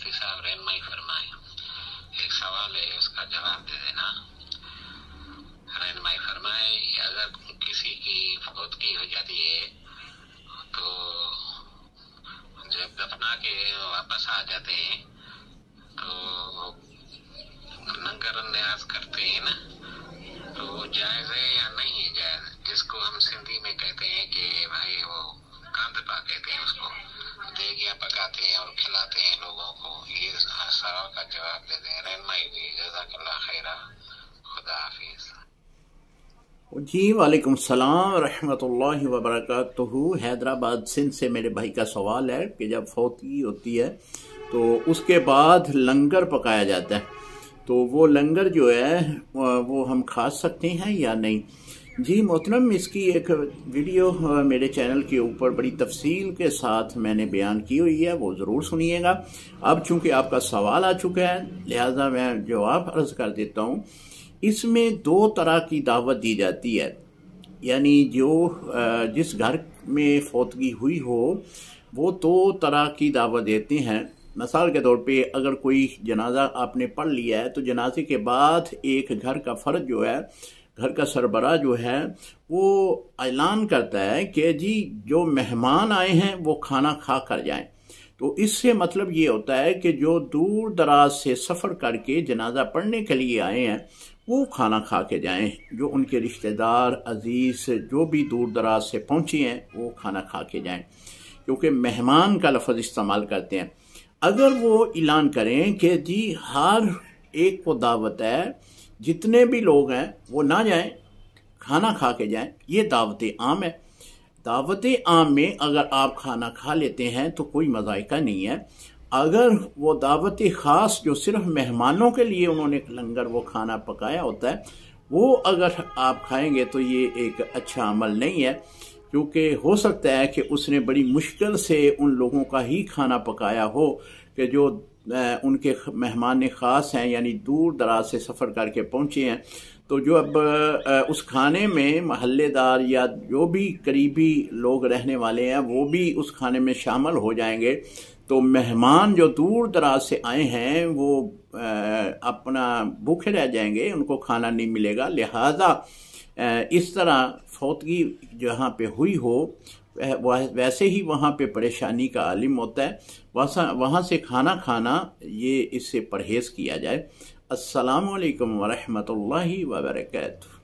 مفتی صاحب رہنمائی فرمائیں. ایک سوال ہے, اس کا جواب دے دینا. رہنمائی فرمائے, اگر کسی کی فوتگی ہو جاتی ہے تو جب دفنا کے واپس آ جاتے ہیں تو لنگر نیاز کرتے ہیں نا, تو وہ جائز ہے یا نہیں جائز؟ جس کو ہم سندھی میں کہتے ہیں کہ بھائی وہ کاند پا کہتے ہیں, اس کو دیگیاں پکاتے ہیں اور کھلاتے ہیں لوگوں کو. یہ سوال کا جواب دے دیں رہنمائی جی. جزاک اللہ خیرہ. خدا حافظ. جی وعلیکم السلام ورحمۃ اللہ وبرکاتہ. حیدرآباد سندھ سے میرے بھائی کا سوال ہے کہ جب فوتگی ہوتی ہے تو اس کے بعد لنگر پکایا جاتا ہے, تو وہ لنگر جو ہے وہ ہم کھا سکتے ہیں یا نہیں؟ جی محترم, اس کی ایک ویڈیو میرے چینل کے اوپر بڑی تفصیل کے ساتھ میں نے بیان کی ہوئی ہے, وہ ضرور سنیے گا. اب چونکہ آپ کا سوال آ چکا ہے لہذا میں جواب عرض کر دیتا ہوں. اس میں دو طرح کی دعوت دی جاتی ہے, یعنی جس گھر میں فوتگی ہوئی ہو وہ دو طرح کی دعوت دیتے ہیں. مثال کے طور پہ اگر کوئی جنازہ آپ نے پڑھ لیا ہے تو جنازے کے بعد ایک گھر کا فرد جو ہے, گھر کا سربراہ جو ہے, وہ اعلان کرتا ہے کہ جی جو مہمان آئے ہیں وہ کھانا کھا کر جائیں. تو اس سے مطلب یہ ہوتا ہے کہ جو دور دراز سے سفر کر کے جنازہ پڑھنے کے لیے آئے ہیں وہ کھانا کھا کے جائیں. جو ان کے رشتہ دار عزیز جو بھی دور دراز سے پہنچے ہیں وہ کھانا کھا کے جائیں, کیونکہ مہمان کا لفظ استعمال کرتے ہیں. اگر وہ اعلان کریں کہ جی ہر ایک کو دعوت ہے, جتنے بھی لوگ ہیں وہ نہ جائیں, کھانا کھا کے جائیں, یہ دعوت عام ہے. دعوت عام میں اگر آپ کھانا کھا لیتے ہیں تو کوئی مذائقہ نہیں ہے. اگر وہ دعوت خاص جو صرف مہمانوں کے لیے انہوں نے لنگر وہ کھانا پکایا ہوتا ہے وہ اگر آپ کھائیں گے تو یہ ایک اچھا عمل نہیں ہے, کیونکہ ہو سکتا ہے کہ اس نے بڑی مشکل سے ان لوگوں کا ہی کھانا پکایا ہو کہ جو ان کے مہمان خاص ہیں, یعنی دور دراز سے سفر کر کے پہنچے ہیں. تو جو اب اس کھانے میں محلے دار یا جو بھی قریبی لوگ رہنے والے ہیں وہ بھی اس کھانے میں شامل ہو جائیں گے, تو مہمان جو دور دراز سے آئے ہیں وہ اپنا بھوکے رہ جائیں گے, ان کو کھانا نہیں ملے گا. لہذا اس طرح فوتگی جہاں پہ ہوئی ہو ویسے ہی وہاں پہ پریشانی کا عالم ہوتا ہے, وہاں سے کھانا کھانا یہ اس سے پرہیز کیا جائے. السلام علیکم ورحمۃ اللہ وبرکاتہ.